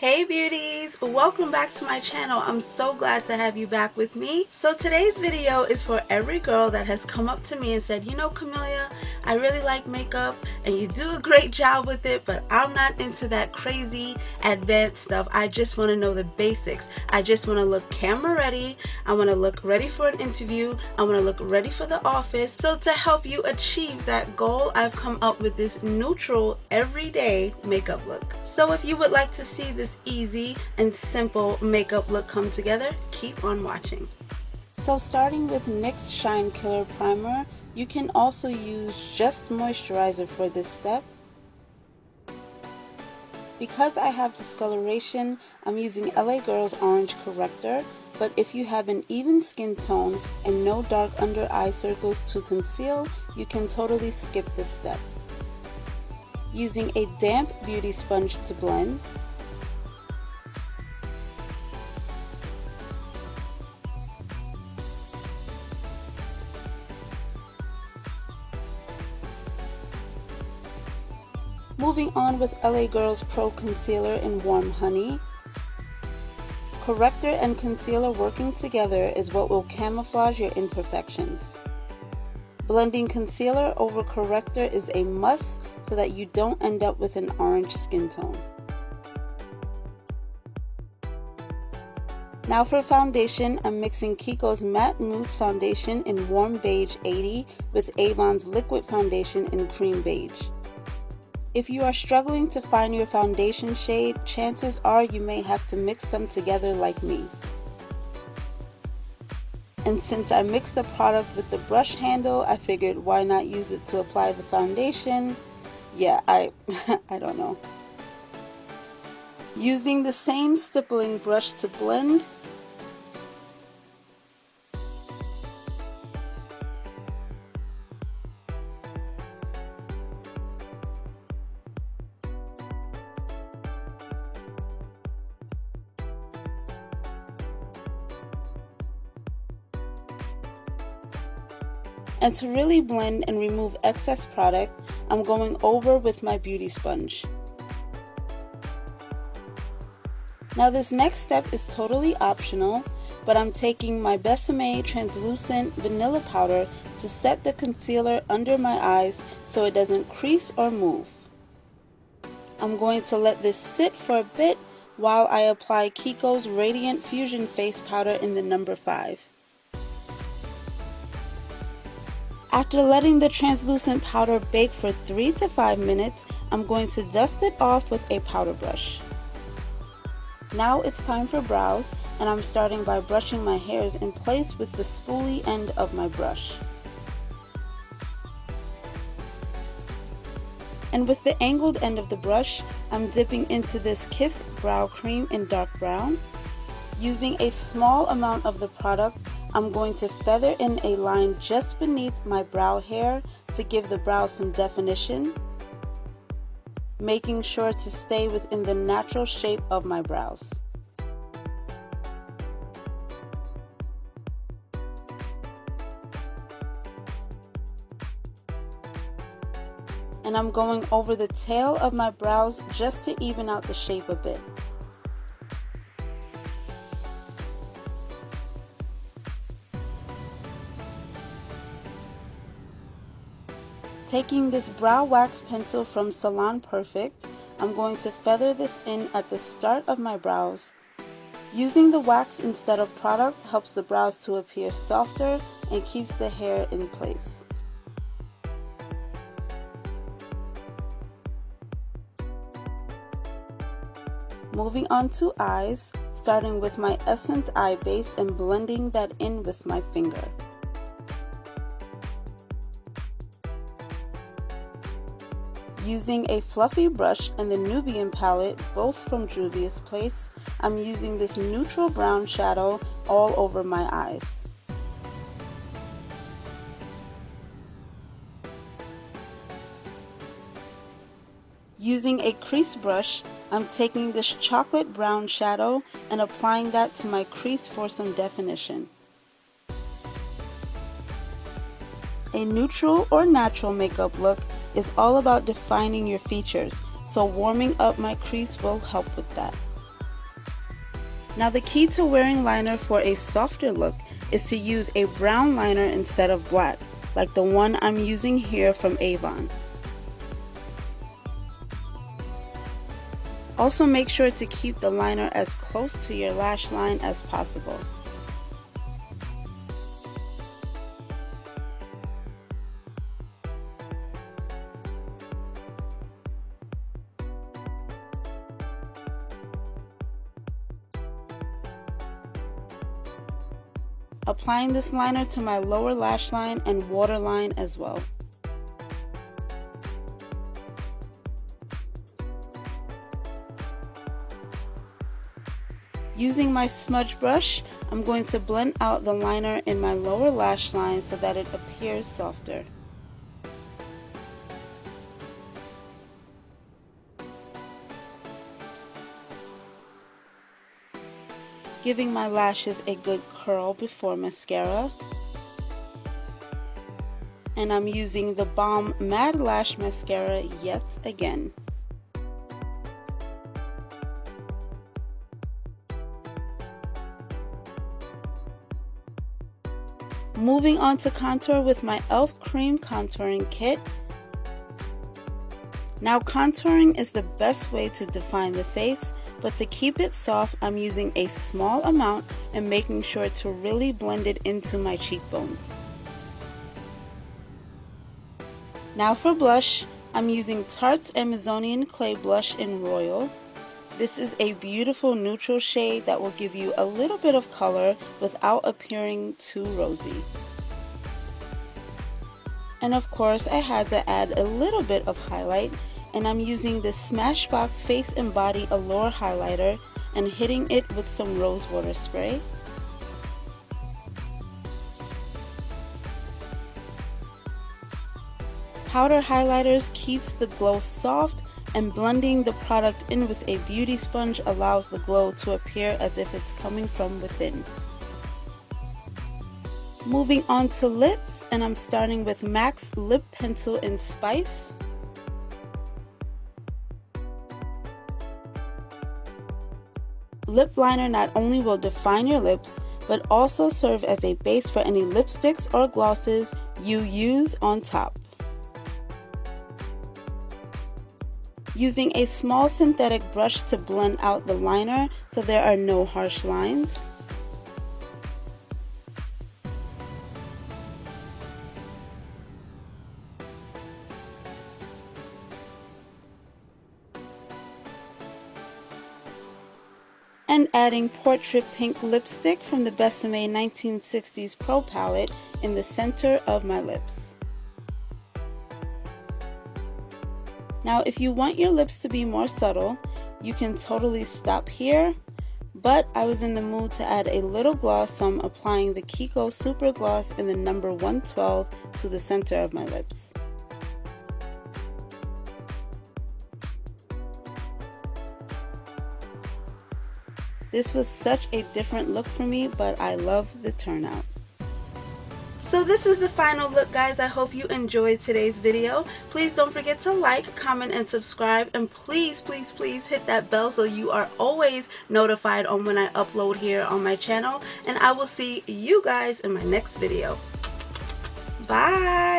Hey beauties, welcome back to my channel. I'm so glad to have you back with me. So today's video is for every girl that has come up to me and said, you know Camelia, I really like makeup and you do a great job with it, but I'm not into that crazy advanced stuff. I just want to know the basics. I just want to look camera ready. I want to look ready for an interview. I want to look ready for the office. So to help you achieve that goal, I've come up with this neutral everyday makeup look. So if you would like to see this easy and simple makeup look come together, keep on watching. So starting with NYX Shine Killer Primer, you can also use just moisturizer for this step. Because I have discoloration, I'm using LA Girl's Orange Corrector, but if you have an even skin tone and no dark under eye circles to conceal, you can totally skip this step. Using a damp beauty sponge to blend. Moving on with LA Girl's Pro Concealer in Warm Honey. Corrector and concealer working together is what will camouflage your imperfections. Blending concealer over corrector is a must so that you don't end up with an orange skin tone. Now for foundation, I'm mixing Kiko's Matte Mousse Foundation in Warm Beige 80 with Avon's Liquid Foundation in Cream Beige. If you are struggling to find your foundation shade, chances are you may have to mix some together like me. And since I mixed the product with the brush handle, I figured why not use it to apply the foundation. Yeah, I don't know. Using the same stippling brush to blend. And to really blend and remove excess product, I'm going over with my beauty sponge. Now this next step is totally optional, but I'm taking my Besame translucent vanilla powder to set the concealer under my eyes so it doesn't crease or move. I'm going to let this sit for a bit while I apply Kiko's Radiant Fusion Face Powder in the number 5. After letting the translucent powder bake for 3 to 5 minutes, I'm going to dust it off with a powder brush. Now it's time for brows, and I'm starting by brushing my hairs in place with the spoolie end of my brush. And with the angled end of the brush, I'm dipping into this Kiss Brow Cream in dark brown. Using a small amount of the product, I'm going to feather in a line just beneath my brow hair to give the brows some definition, making sure to stay within the natural shape of my brows. And I'm going over the tail of my brows just to even out the shape a bit. Taking this brow wax pencil from Salon Perfect, I'm going to feather this in at the start of my brows. Using the wax instead of product helps the brows to appear softer and keeps the hair in place. Moving on to eyes, starting with my Essence Eye Base and blending that in with my finger. Using a fluffy brush and the Nubian palette, both from Juvia's Place, I'm using this neutral brown shadow all over my eyes. Using a crease brush, I'm taking this chocolate brown shadow and applying that to my crease for some definition. A neutral or natural makeup look is all about defining your features, so warming up my crease will help with that. Now the key to wearing liner for a softer look is to use a brown liner instead of black, like the one I'm using here from Avon. Also make sure to keep the liner as close to your lash line as possible. Applying this liner to my lower lash line and waterline as well. Using my smudge brush, I'm going to blend out the liner in my lower lash line so that it appears softer. Giving my lashes a good curl before mascara. And I'm using the Balm Mad Lash Mascara yet again. Moving on to contour with my e.l.f. Cream Contouring Kit. Now contouring is the best way to define the face, but to keep it soft, I'm using a small amount and making sure to really blend it into my cheekbones. Now for blush, I'm using Tarte's Amazonian Clay Blush in Royal. This is a beautiful neutral shade that will give you a little bit of color without appearing too rosy. And of course, I had to add a little bit of highlight, and I'm using the Smashbox Face and Body Allure highlighter and hitting it with some rose water spray. Powder highlighters keeps the glow soft, and blending the product in with a beauty sponge allows the glow to appear as if it's coming from within. Moving on to lips, and I'm starting with MAC's Lip Pencil in Spice. Lip liner not only will define your lips, but also serve as a base for any lipsticks or glosses you use on top. Using a small synthetic brush to blend out the liner so there are no harsh lines. And adding Portrait Pink lipstick from the Besame 1960s Pro palette in the center of my lips. Now if you want your lips to be more subtle, you can totally stop here, but I was in the mood to add a little gloss, so I'm applying the Kiko Super Gloss in the number 112 to the center of my lips. This was such a different look for me, but I love the turnout. So this is the final look, guys. I hope you enjoyed today's video. Please don't forget to like, comment, and subscribe. And please, please, please hit that bell so you are always notified on when I upload here on my channel. And I will see you guys in my next video. Bye!